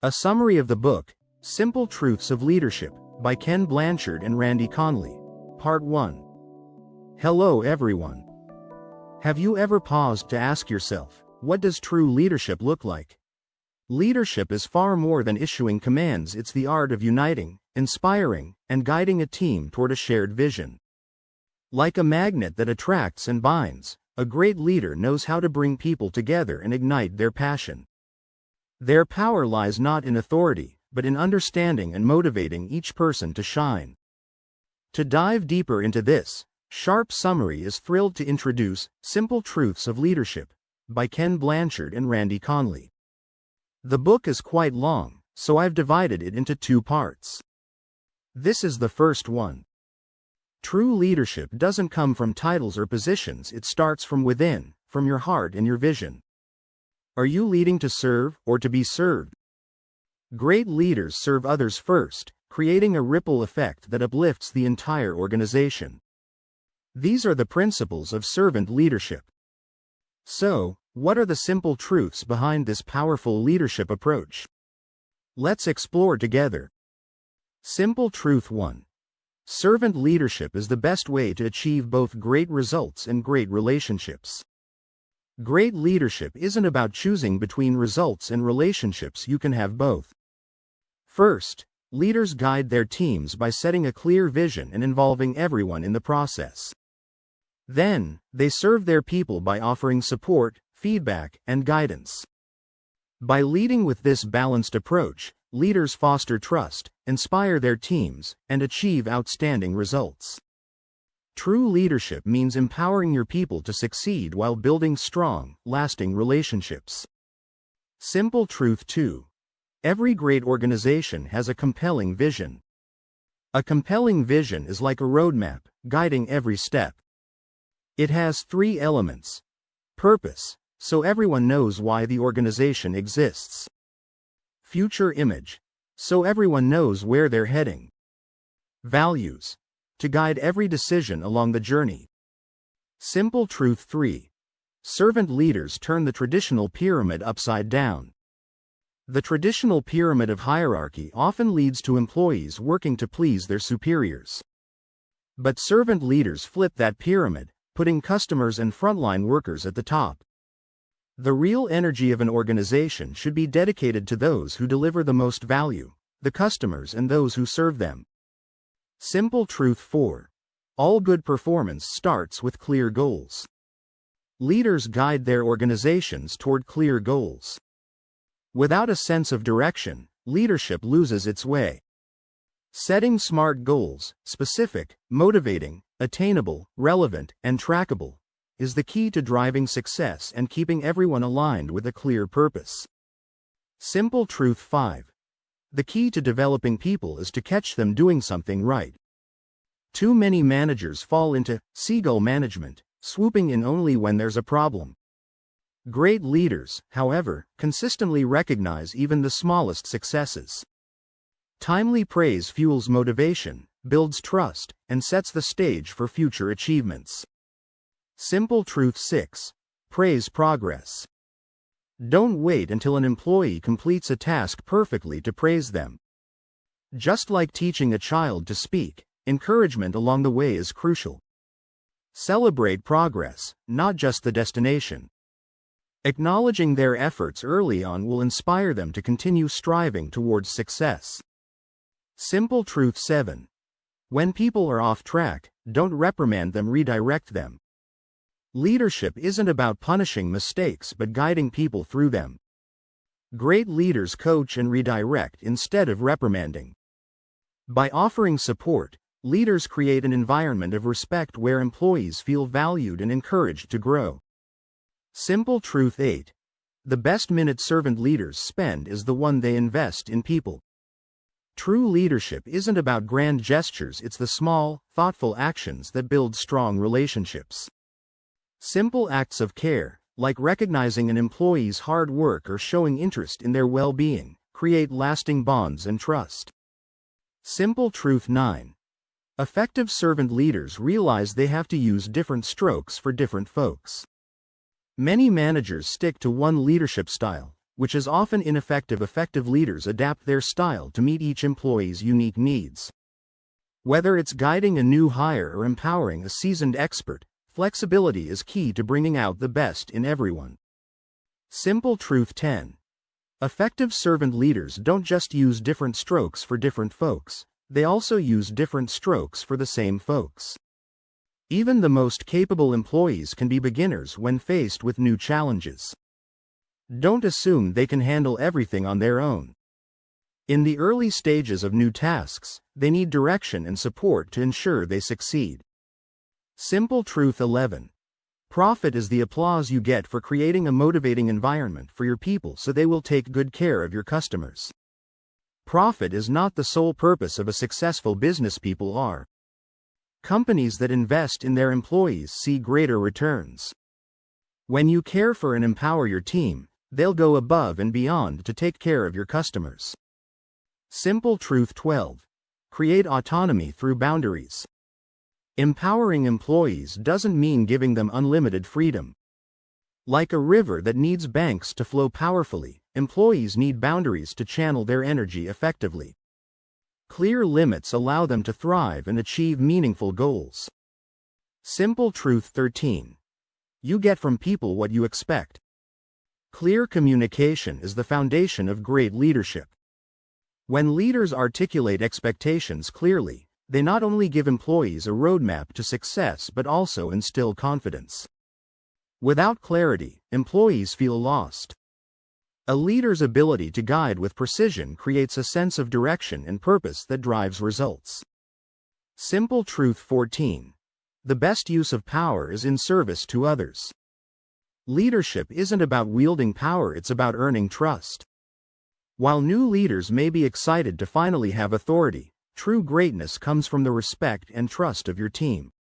A summary of the book, Simple Truths of Leadership, by Ken Blanchard and Randy Conley. Part 1. Hello everyone. Have you ever paused to ask yourself, what does true leadership look like? Leadership is far more than issuing commands. It's the art of uniting, inspiring, and guiding a team toward a shared vision. Like a magnet that attracts and binds, a great leader knows how to bring people together and ignite their passion. Their power lies not in authority, but in understanding and motivating each person to shine. To dive deeper into this, sharp summary is thrilled to introduce Simple Truths of Leadership, by Ken Blanchard and Randy Conley. The book is quite long, so I've divided it into 2 parts. This is the first one. True leadership doesn't come from titles or positions. It starts from within, from your heart and your vision. Are you leading to serve or to be served? Great leaders serve others first, creating a ripple effect that uplifts the entire organization. These are the principles of servant leadership. So, what are the simple truths behind this powerful leadership approach? Let's explore together. Simple Truth 1. Servant leadership is the best way to achieve both great results and great relationships. Great leadership isn't about choosing between results and relationships. You can have both. First, leaders guide their teams by setting a clear vision and involving everyone in the process. Then, they serve their people by offering support, feedback, and guidance. By leading with this balanced approach, leaders foster trust, inspire their teams, and achieve outstanding results. True leadership means empowering your people to succeed while building strong, lasting relationships. Simple Truth 2. Every great organization has a compelling vision. A compelling vision is like a roadmap, guiding every step. It has 3 elements. Purpose, so everyone knows why the organization exists. Future image, so everyone knows where they're heading. Values, to guide every decision along the journey. Simple Truth 3. Servant leaders turn the traditional pyramid upside down. The traditional pyramid of hierarchy often leads to employees working to please their superiors. But servant leaders flip that pyramid, putting customers and frontline workers at the top. The real energy of an organization should be dedicated to those who deliver the most value, the customers and those who serve them. Simple Truth 4. All good performance starts with clear goals. Leaders guide their organizations toward clear goals. Without a sense of direction, leadership loses its way. Setting smart goals, specific, motivating, attainable, relevant, and trackable, is the key to driving success and keeping everyone aligned with a clear purpose. Simple Truth 5. The key to developing people is to catch them doing something right. Too many managers fall into seagull management, swooping in only when there's a problem. Great leaders, however, consistently recognize even the smallest successes. Timely praise fuels motivation, builds trust, and sets the stage for future achievements. Simple Truth 6. Praise progress. Don't wait until an employee completes a task perfectly to praise them. Just like teaching a child to speak, encouragement along the way is crucial. Celebrate progress, not just the destination. Acknowledging their efforts early on will inspire them to continue striving towards success. Simple Truth 7. When people are off track, don't reprimand them, redirect them. Leadership isn't about punishing mistakes but guiding people through them. Great leaders coach and redirect instead of reprimanding. By offering support, leaders create an environment of respect where employees feel valued and encouraged to grow. Simple Truth 8. The best minute servant leaders spend is the one they invest in people. True leadership isn't about grand gestures. It's the small, thoughtful actions that build strong relationships. Simple acts of care, like recognizing an employee's hard work or showing interest in their well-being, create lasting bonds and trust. Simple Truth 9. Effective servant leaders realize they have to use different strokes for different folks. Many managers stick to one leadership style, which is often ineffective. Effective leaders adapt their style to meet each employee's unique needs. Whether it's guiding a new hire or empowering a seasoned expert, flexibility is key to bringing out the best in everyone. Simple truth 10. Effective servant leaders don't just use different strokes for different folks, they also use different strokes for the same folks. Even the most capable employees can be beginners when faced with new challenges. Don't assume they can handle everything on their own. In the early stages of new tasks, they need direction and support to ensure they succeed. Simple truth 11. Profit is the applause you get for creating a motivating environment for your people so they will take good care of your customers. Profit is not the sole purpose of a successful business. People are. Companies that invest in their employees see greater returns. When you care for and empower your team, they'll go above and beyond to take care of your customers. Simple truth 12. Create autonomy through boundaries. Empowering employees doesn't mean giving them unlimited freedom. Like a river that needs banks to flow powerfully, employees need boundaries to channel their energy effectively. Clear limits allow them to thrive and achieve meaningful goals. Simple truth 13. You get from people what you expect. Clear communication is the foundation of great leadership. When leaders articulate expectations clearly, they not only give employees a roadmap to success but also instill confidence. Without clarity, employees feel lost. A leader's ability to guide with precision creates a sense of direction and purpose that drives results. Simple truth 14. The best use of power is in service to others. Leadership isn't about wielding power, it's about earning trust. While new leaders may be excited to finally have authority, true greatness comes from the respect and trust of your team.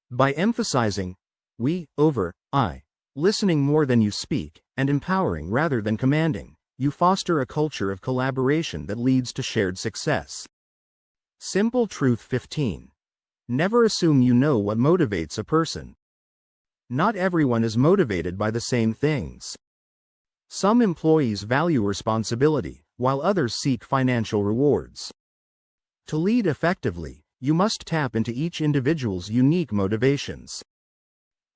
By emphasizing we over I, listening more than you speak, and empowering rather than commanding, you foster a culture of collaboration that leads to shared success. Simple truth 15. Never assume you know what motivates a person. Not everyone is motivated by the same things. Some employees value responsibility, while others seek financial rewards. To lead effectively, you must tap into each individual's unique motivations.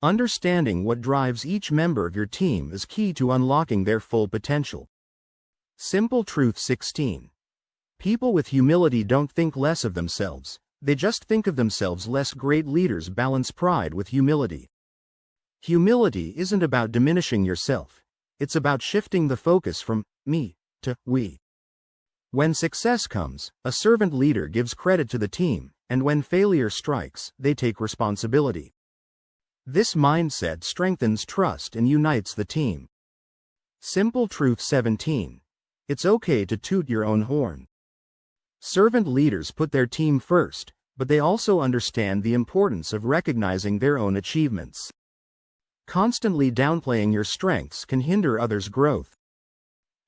Understanding what drives each member of your team is key to unlocking their full potential. Simple truth 16. People with humility don't think less of themselves, they just think of themselves less. Great leaders balance pride with humility. Humility isn't about diminishing yourself, it's about shifting the focus from me to we. When success comes, a servant leader gives credit to the team, and when failure strikes, they take responsibility. This mindset strengthens trust and unites the team. Simple truth 17. It's okay to toot your own horn. Servant leaders put their team first, but they also understand the importance of recognizing their own achievements. Constantly downplaying your strengths can hinder others' growth.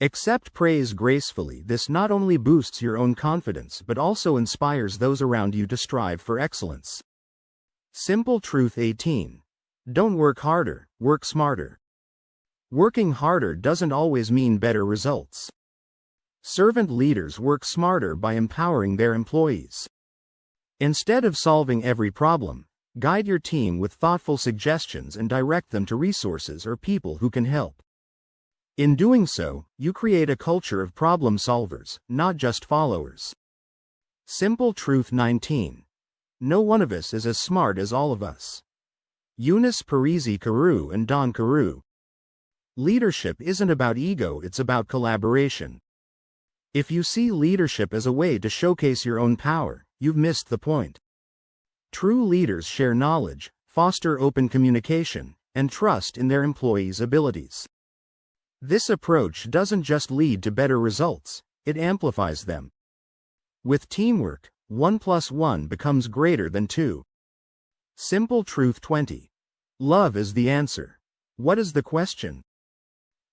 Accept praise gracefully. This not only boosts your own confidence but also inspires those around you to strive for excellence. Simple truth 18. Don't work harder, work smarter. Working harder doesn't always mean better results. Servant leaders work smarter by empowering their employees. Instead of solving every problem, guide your team with thoughtful suggestions and direct them to resources or people who can help. In doing so, you create a culture of problem solvers, not just followers. Simple truth 19. No one of us is as smart as all of us. Eunice Parisi Carew and Don Carew. Leadership isn't about ego, it's about collaboration. If you see leadership as a way to showcase your own power, you've missed the point. True leaders share knowledge, foster open communication, and trust in their employees' abilities. This approach doesn't just lead to better results, it amplifies them. With teamwork, 1 + 1 becomes greater than 2. Simple truth 20. Love is the answer. What is the question?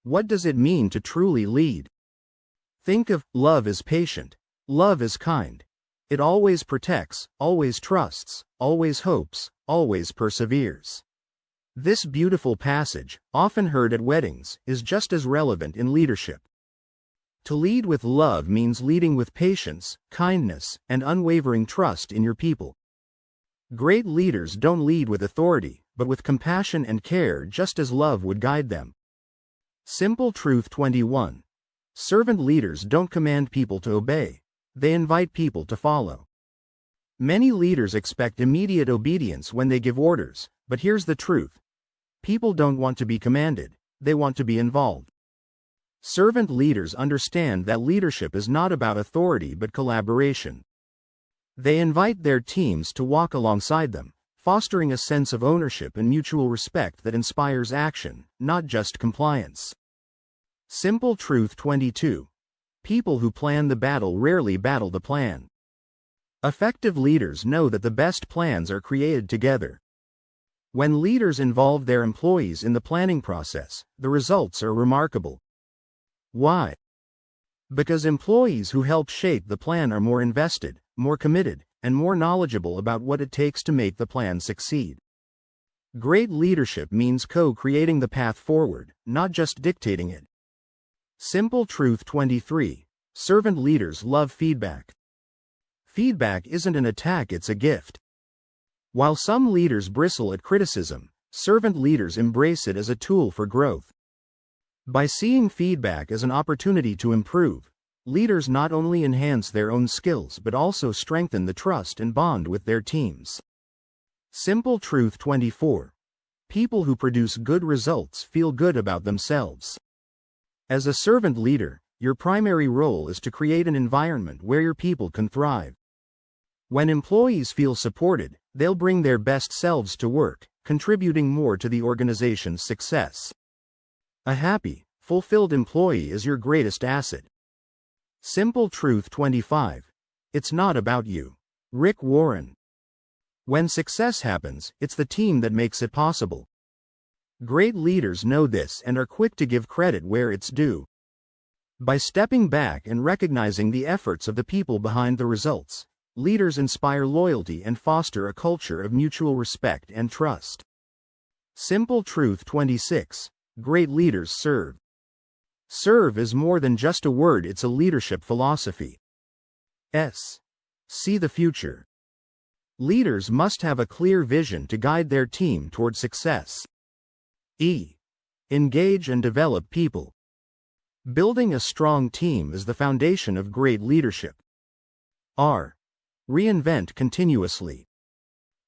What does it mean to truly lead? Think of love as patient, love as kind. It always protects, always trusts, always hopes, always perseveres. This beautiful passage, often heard at weddings, is just as relevant in leadership. To lead with love means leading with patience, kindness, and unwavering trust in your people. Great leaders don't lead with authority, but with compassion and care, just as love would guide them. Simple Truth 21. Servant leaders don't command people to obey, they invite people to follow. Many leaders expect immediate obedience when they give orders, but here's the truth. People don't want to be commanded, they want to be involved. Servant leaders understand that leadership is not about authority but collaboration. They invite their teams to walk alongside them, fostering a sense of ownership and mutual respect that inspires action, not just compliance. Simple Truth 22. People who plan the battle rarely battle the plan. Effective leaders know that the best plans are created together. When leaders involve their employees in the planning process, the results are remarkable. Why? Because employees who help shape the plan are more invested, more committed, and more knowledgeable about what it takes to make the plan succeed. Great leadership means co-creating the path forward, not just dictating it. Simple Truth 23. Servant leaders love feedback. Feedback isn't an attack, it's a gift. While some leaders bristle at criticism, servant leaders embrace it as a tool for growth. By seeing feedback as an opportunity to improve, leaders not only enhance their own skills but also strengthen the trust and bond with their teams. Simple Truth 24. People who produce good results feel good about themselves. As a servant leader, your primary role is to create an environment where your people can thrive. When employees feel supported, they'll bring their best selves to work, contributing more to the organization's success. A happy, fulfilled employee is your greatest asset. Simple Truth 25. It's not about you. Rick Warren. When success happens, it's the team that makes it possible. Great leaders know this and are quick to give credit where it's due. By stepping back and recognizing the efforts of the people behind the results, leaders inspire loyalty and foster a culture of mutual respect and trust. Simple Truth 26. Great leaders serve. Serve is more than just a word, it's a leadership philosophy. See the future. Leaders must have a clear vision to guide their team toward success. Engage and develop people. Building a strong team is the foundation of great leadership. Reinvent continuously.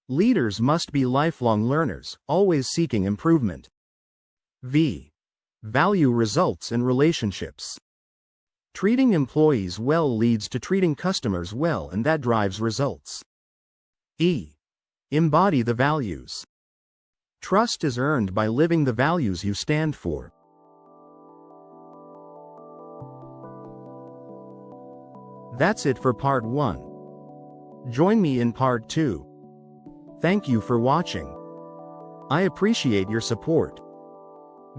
Leaders must be lifelong learners, always seeking improvement. Value results and relationships. Treating employees well leads to treating customers well, and that drives results. Embody the values. Trust is earned by living the values you stand for. That's it for part 1. Join me in part 2. Thank you for watching. I appreciate your support.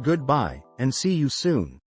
Goodbye, and see you soon.